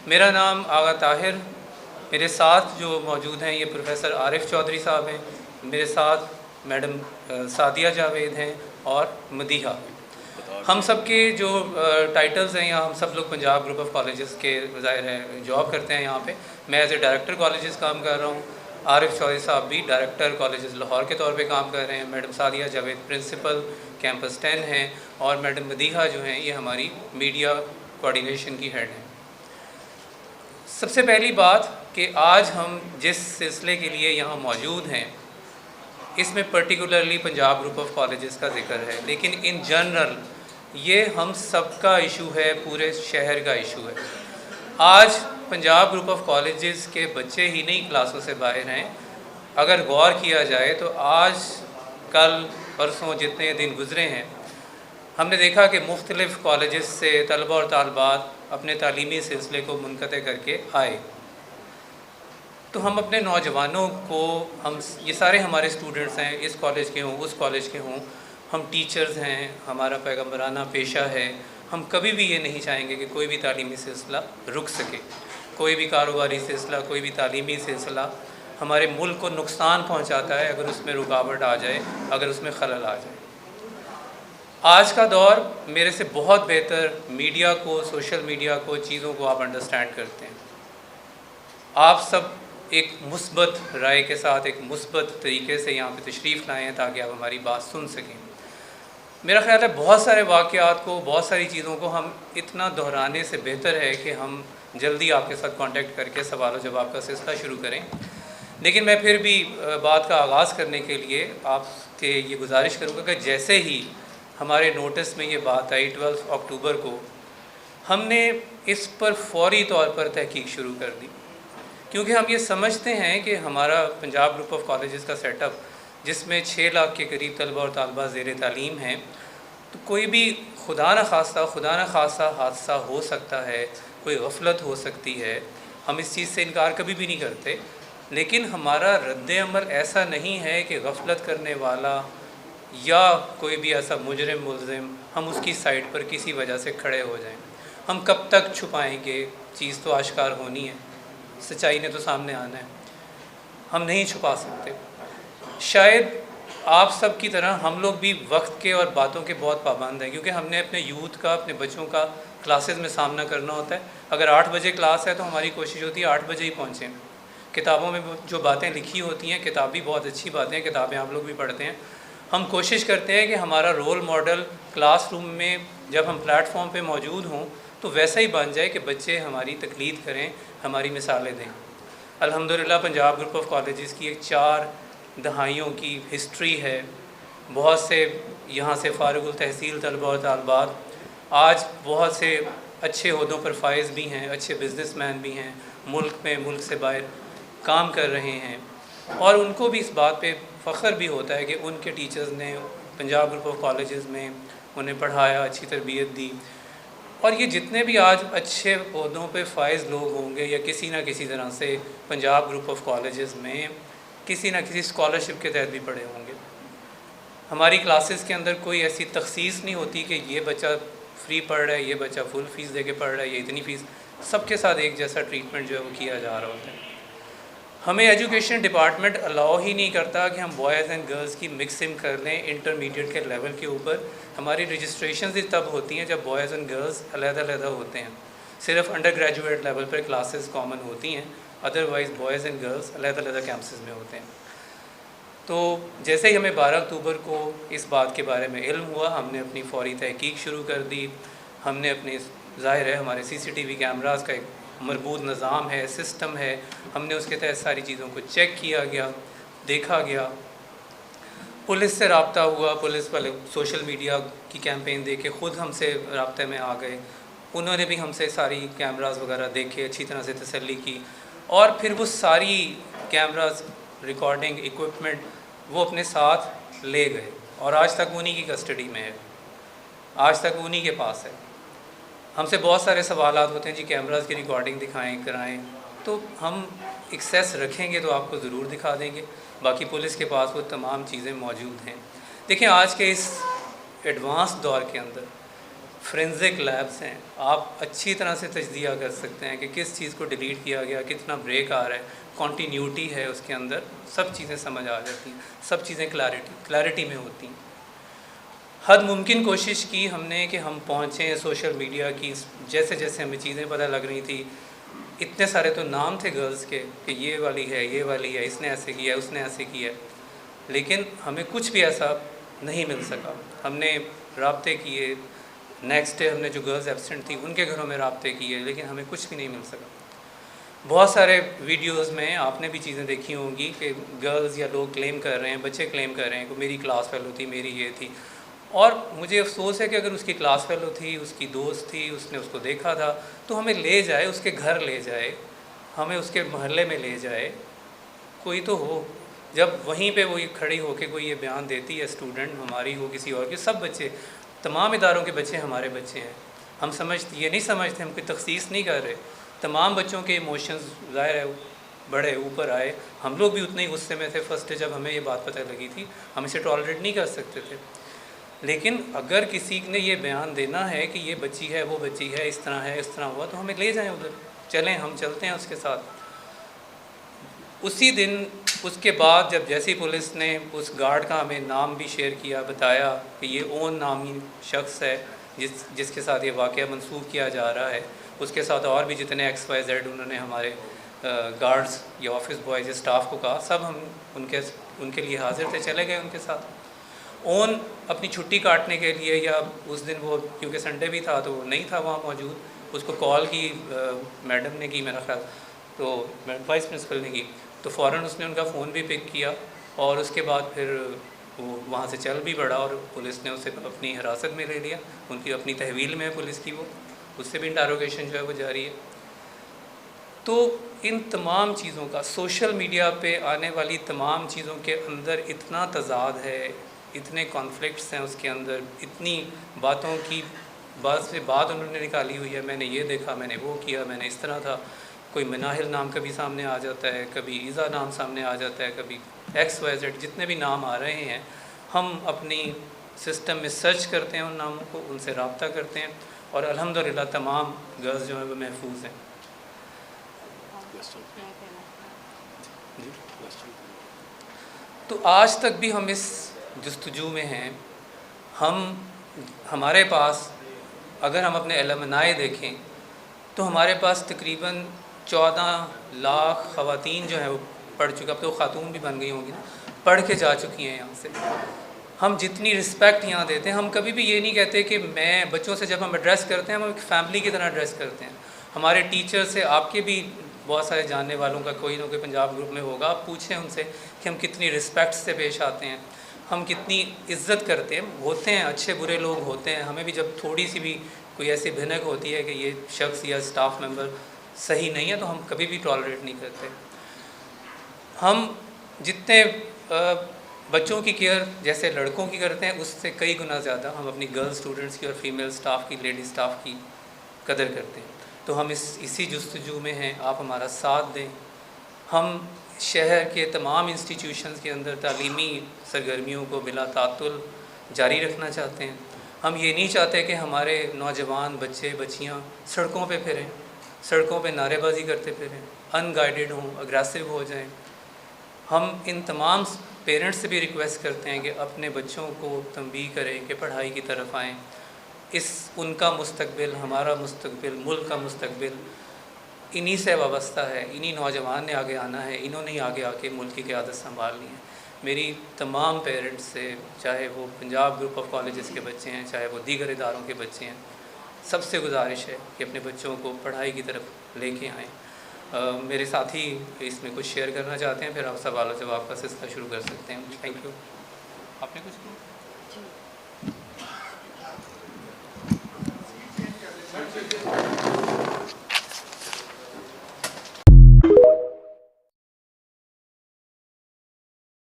میرا نام آغا طاہر، میرے ساتھ جو موجود ہیں یہ پروفیسر عارف چودھری صاحب ہیں، میرے ساتھ میڈم سعدیہ جاوید ہیں اور مدیحہ۔ ہم سب کے جو ٹائٹلز ہیں یہاں، ہم سب لوگ پنجاب گروپ آف کالجز کے ظاہر ہے جاب کرتے ہیں یہاں پہ۔ میں ایز اے ڈائریکٹر کالجز کام کر رہا ہوں، عارف چودھری صاحب بھی ڈائریکٹر کالجز لاہور کے طور پہ کام کر رہے ہیں، madam Sadia Javed principal campus 10 ہیں، اور میڈم مدیحہ جو ہیں یہ ہماری میڈیا کوآرڈینیشن کی ہیڈ ہیں۔ سب سے پہلی بات کہ آج ہم جس سلسلے کے لیے یہاں موجود ہیں اس میں particularly Punjab group of colleges کا ذکر ہے، لیکن ان جنرل یہ ہم سب کا ایشو ہے، پورے شہر کا ایشو ہے۔ آج پنجاب گروپ آف کالجز کے بچے ہی نہیں کلاسوں سے باہر ہیں۔ اگر غور کیا جائے تو آج کل پرسوں جتنے دن گزرے ہیں، ہم نے دیکھا کہ مختلف کالجز سے طلبہ اور طالبات اپنے تعلیمی سلسلے کو منقطع کر کے آئے۔ تو ہم اپنے نوجوانوں کو، یہ سارے ہمارے اسٹوڈنٹس ہیں، اس کالج کے ہوں اس کالج کے ہوں، ہم ٹیچرز ہیں، ہمارا پیغمبرانہ پیشہ ہے، ہم کبھی بھی یہ نہیں چاہیں گے کہ کوئی بھی تعلیمی سلسلہ رک سکے، کوئی بھی کاروباری سلسلہ، کوئی بھی تعلیمی سلسلہ ہمارے ملک کو نقصان پہنچاتا ہے اگر اس میں رکاوٹ آ جائے، اگر اس میں خلل آ جائے۔ آج کا دور میرے سے بہت بہتر میڈیا کو، سوشل میڈیا کو، چیزوں کو آپ انڈرسٹینڈ کرتے ہیں۔ آپ سب ایک مثبت رائے کے ساتھ، ایک مثبت طریقے سے یہاں پہ تشریف لائے ہیں تاکہ آپ ہماری بات سن سکیں۔ میرا خیال ہے بہت سارے واقعات کو، بہت ساری چیزوں کو ہم اتنا دہرانے سے بہتر ہے کہ ہم جلدی آپ کے ساتھ کانٹیکٹ کر کے سوال و جواب کا سلسلہ شروع کریں۔ لیکن میں پھر بھی بات کا آغاز کرنے کے لیے آپ سے یہ گزارش کروں گا کہ جیسے ہی ہمارے نوٹس میں یہ بات آئی 12 اکتوبر کو، ہم نے اس پر فوری طور پر تحقیق شروع کر دی، کیونکہ ہم یہ سمجھتے ہیں کہ ہمارا پنجاب گروپ آف کالجز کا سیٹ اپ جس میں 6 لاکھ کے قریب طلبہ اور طالبات زیر تعلیم ہیں، تو کوئی بھی خدا نخواستہ حادثہ ہو سکتا ہے، کوئی غفلت ہو سکتی ہے، ہم اس چیز سے انکار کبھی بھی نہیں کرتے، لیکن ہمارا رد عمل ایسا نہیں ہے کہ غفلت کرنے والا یا کوئی بھی ایسا مجرم ملزم ہم اس کی سائٹ پر کسی وجہ سے کھڑے ہو جائیں۔ ہم کب تک چھپائیں گے؟ چیز تو آشکار ہونی ہے، سچائی نے تو سامنے آنا ہے، ہم نہیں چھپا سکتے۔ شاید آپ سب کی طرح ہم لوگ بھی وقت کے اور باتوں کے بہت پابند ہیں، کیونکہ ہم نے اپنے یوتھ کا، اپنے بچوں کا کلاسز میں سامنا کرنا ہوتا ہے۔ اگر 8 بجے کلاس ہے تو ہماری کوشش ہوتی ہے 8 بجے ہی پہنچیں۔ کتابوں میں جو باتیں لکھی ہوتی ہیں، کتابی بہت اچھی باتیں ہیں، کتابیں آپ لوگ بھی پڑھتے ہیں، ہم کوشش کرتے ہیں کہ ہمارا رول ماڈل کلاس روم میں جب ہم پلیٹ فارم پہ موجود ہوں تو ویسا ہی بن جائے کہ بچے ہماری تقلید کریں، ہماری مثالیں دیں۔ الحمدللہ پنجاب گروپ آف کالجز کی ایک 4 دہائیوں کی ہسٹری ہے۔ بہت سے یہاں سے فارغ التحصیل طلبہ اور طالبات آج بہت سے اچھے عہدوں پر فائز بھی ہیں، اچھے بزنس مین بھی ہیں، ملک میں، ملک سے باہر کام کر رہے ہیں، اور ان کو بھی اس بات پہ فخر بھی ہوتا ہے کہ ان کے ٹیچرز نے پنجاب گروپ آف کالجز میں انہیں پڑھایا، اچھی تربیت دی۔ اور یہ جتنے بھی آج اچھے عہدوں پہ فائز لوگ ہوں گے یا کسی نہ کسی طرح سے پنجاب گروپ آف کالجز میں کسی نہ کسی اسکالرشپ کے تحت بھی پڑھے ہوں گے۔ ہماری کلاسز کے اندر کوئی ایسی تخصیص نہیں ہوتی کہ یہ بچہ فری پڑھ رہا ہے، یہ بچہ فل فیس دے کے پڑھ رہا ہے، یہ اتنی فیس، سب کے ساتھ ایک جیسا ٹریٹمنٹ جو ہے وہ کیا جا رہا ہوتا ہے۔ ہمیں ایجوکیشن ڈپارٹمنٹ الاؤ ہی نہیں کرتا کہ ہم بوائز اینڈ گرلز کی مکسنگ کر لیں انٹرمیڈیٹ کے لیول کے اوپر۔ ہماری رجسٹریشنز ہی تب ہوتی ہیں جب بوائز اینڈ گرلز علیحدہ علیحدہ ہوتے ہیں، صرف انڈر گریجویٹ لیول پر کلاسز کامن ہوتی ہیں، ادروائز بوائز اینڈ گرلز علیحدہ علیحدہ کیمپسز میں ہوتے ہیں۔ تو جیسے ہی ہمیں 12 اکتوبر کو اس بات کے بارے میں علم ہوا، ہم نے اپنی فوری تحقیق شروع کر دی۔ ہم نے اپنے، ظاہر ہے ہمارے CCTV کیمراز کا ایک مربوط نظام ہے، سسٹم ہے، ہم نے اس کے تحت ساری چیزوں کو چیک کیا گیا، دیکھا گیا، پولیس سے رابطہ ہوا، پولیس والے سوشل میڈیا کی کیمپین دیکھ کے خود ہم سے رابطے میں آ گئے، انہوں نے بھی ہم سے ساری کیمراز وغیرہ دیکھے، اچھی طرح سے تسلی کی، اور پھر وہ ساری کیمراز، ریکارڈنگ ایکوپمنٹ وہ اپنے ساتھ لے گئے، اور آج تک انہی کی کسٹڈی میں ہے، آج تک انہی کے پاس ہے۔ ہم سے بہت سارے سوالات ہوتے ہیں، جی کیمراز کی ریکارڈنگ دکھائیں، کرائیں، تو ہم ایکسیس رکھیں گے تو آپ کو ضرور دکھا دیں گے، باقی پولیس کے پاس وہ تمام چیزیں موجود ہیں۔ دیکھیں آج کے اس ایڈوانس دور کے اندر فرینزک لیبس ہیں، آپ اچھی طرح سے تجزیہ کر سکتے ہیں کہ کس چیز کو ڈیلیٹ کیا گیا، کتنا بریک آ رہا ہے، کنٹینیوٹی ہے اس کے اندر، سب چیزیں سمجھ آ جاتی ہیں، سب چیزیں کلیئرٹی میں ہوتی ہیں۔ حد ممکن کوشش کی ہم نے کہ ہم پہنچیں سوشل میڈیا کی، جیسے جیسے ہمیں چیزیں پتہ لگ رہی تھی، اتنے سارے تو نام تھے گرلز کے کہ یہ والی ہے، یہ والی ہے، اس نے ایسے کیا ہے، اس نے ایسے کیا ہے، لیکن ہمیں کچھ بھی ایسا نہیں مل سکا۔ ہم نے رابطے کیے، نیکسٹ ڈے ہم نے جو گرلز ایبسنٹ تھیں ان کے گھروں میں رابطے کیے، لیکن ہمیں کچھ بھی نہیں مل سکا۔ بہت سارے ویڈیوز میں آپ نے بھی چیزیں دیکھی ہوں گی کہ گرلز یا لوگ کلیم کر رہے ہیں، بچے کلیم کر رہے ہیں کہ میری کلاس فیلو تھی، میری یہ تھی، اور مجھے افسوس ہے کہ اگر اس کی کلاس فیلو تھی، اس کی دوست تھی، اس نے اس کو دیکھا تھا، تو ہمیں لے جائے، اس کے گھر لے جائے، ہمیں اس کے محلے میں لے جائے، کوئی تو ہو۔ جب وہیں پہ وہ کھڑی ہو کے کوئی یہ بیان دیتی ہے، اسٹوڈنٹ ہماری ہو کسی اور کی، سب بچے، تمام اداروں کے بچے ہمارے بچے ہیں، ہم یہ نہیں سمجھتے، ہم کوئی تخصیص نہیں کر رہے، تمام بچوں کے ایموشنز ظاہر ہے بڑھے اوپر آئے، ہم لوگ بھی اتنے ہی غصے میں تھے فرسٹ ڈے جب ہمیں یہ بات پتہ لگی تھی، ہم اسے ٹالریٹ نہیں کر سکتے تھے۔ لیکن اگر کسی نے یہ بیان دینا ہے کہ یہ بچی ہے، وہ بچی ہے، اس طرح ہے، اس طرح ہوا، تو ہمیں لے جائیں ادھر، چلیں، ہم چلتے ہیں اس کے ساتھ۔ اسی دن اس کے بعد جب جیسی پولیس نے اس گارڈ کا ہمیں نام بھی شیئر کیا، بتایا کہ یہ اون نامی شخص ہے جس کے ساتھ یہ واقعہ منسوب کیا جا رہا ہے، اس کے ساتھ اور بھی جتنے ایکس وائی زیڈ انہوں نے ہمارے گارڈز یا آفس بوائز یا اسٹاف کو کہا، سب ہم ان کے لیے حاضر تھے، چلے گئے ان کے ساتھ۔ اون اپنی چھٹی کاٹنے کے لیے، یا اس دن وہ کیونکہ سنڈے بھی تھا تو وہ نہیں تھا وہاں موجود، اس کو کال کی میڈم نے کی میرا خیال، تو وائس پرنسپل نے کی، تو فوراً اس نے ان کا فون بھی پک کیا، اور اس کے بعد پھر وہ وہاں سے چل بھی پڑا، اور پولیس نے اسے اپنی حراست میں لے لیا، ان کی اپنی تحویل میں ہے پولیس کی، وہ اس سے بھی انٹاروگیشن جو ہے وہ جاری ہے۔ تو ان تمام چیزوں کا، سوشل میڈیا پہ آنے والی تمام چیزوں کے اندر اتنا تضاد ہے، اتنے کانفلکٹس ہیں اس کے اندر، اتنی باتوں کی بعض سے بات انہوں نے نکالی ہوئی ہے، میں نے یہ دیکھا، میں نے وہ کیا، میں نے اس طرح تھا، کوئی مناہل نام کبھی سامنے آ جاتا ہے، کبھی ایزا نام سامنے آ جاتا ہے، کبھی ایکس وائی زیڈ، جتنے بھی نام آ رہے ہیں، ہم اپنی سسٹم میں سرچ کرتے ہیں ان ناموں کو، ان سے رابطہ کرتے ہیں، اور الحمدللہ تمام گرلز جو ہیں وہ محفوظ ہیں۔ تو آج تک بھی ہم اس جستجو میں ہیں، ہمارے پاس اگر ہم اپنے الومنائے دیکھیں تو ہمارے پاس تقریباً 14 لاکھ خواتین جو ہیں وہ پڑھ چکا، اب تو خاتون بھی بن گئی ہوں گی نا، پڑھ کے جا چکی ہیں یہاں سے۔ ہم جتنی رسپیکٹ یہاں دیتے ہیں، ہم کبھی بھی یہ نہیں کہتے کہ میں بچوں سے جب ہم ایڈریس کرتے ہیں ہم ایک فیملی کی طرح ایڈریس کرتے ہیں۔ ہمارے ٹیچر سے، آپ کے بھی بہت سارے جاننے والوں کا کوئی نہ کوئی پنجاب گروپ میں ہوگا، آپ پوچھیں ان سے کہ ہم کتنی رسپیکٹ سے پیش آتے ہیں، ہم کتنی عزت کرتے ہیں۔ ہوتے ہیں اچھے برے لوگ ہوتے ہیں، ہمیں بھی جب تھوڑی سی بھی کوئی ایسی بھنک ہوتی ہے کہ یہ شخص یا اسٹاف ممبر صحیح نہیں ہے تو ہم کبھی بھی ٹالریٹ نہیں کرتے۔ ہم جتنے بچوں کی کیئر جیسے لڑکوں کی کرتے ہیں، اس سے کئی گنا زیادہ ہم اپنی گرل اسٹوڈنٹس کی اور فیمیل اسٹاف کی، لیڈی اسٹاف کی قدر کرتے ہیں۔ تو ہم اسی جستجو میں ہیں، آپ ہمارا ساتھ دیں۔ ہم شہر کے تمام انسٹیٹیوشنز کے اندر تعلیمی سرگرمیوں کو بلا تعطل جاری رکھنا چاہتے ہیں۔ ہم یہ نہیں چاہتے کہ ہمارے نوجوان بچے بچیاں سڑکوں پہ پھریں، سڑکوں پہ نعرے بازی کرتے پھریں، ان گائیڈڈ ہوں، اگریسو ہو جائیں۔ ہم ان تمام پیرنٹس سے بھی ریکویسٹ کرتے ہیں کہ اپنے بچوں کو تنبیہ کریں کہ پڑھائی کی طرف آئیں۔ ان کا مستقبل، ہمارا مستقبل، ملک کا مستقبل انہی سے وابستہ ہے، انہی نوجوان نے آگے آنا ہے، انہوں نے ہی آگے آ کے ملک کی قیادت سنبھالنی ہے۔ میری تمام پیرنٹس سے، چاہے وہ پنجاب گروپ آف کالجز کے بچے ہیں، چاہے وہ دیگر اداروں کے بچے ہیں، سب سے گزارش ہے کہ اپنے بچوں کو پڑھائی کی طرف لے کے آئیں۔ میرے ساتھی اس میں کچھ شیئر کرنا چاہتے ہیں، پھر آپ سوال و جواب کا سلسلہ شروع کر سکتے ہیں۔ Thank you. آپ نے کچھ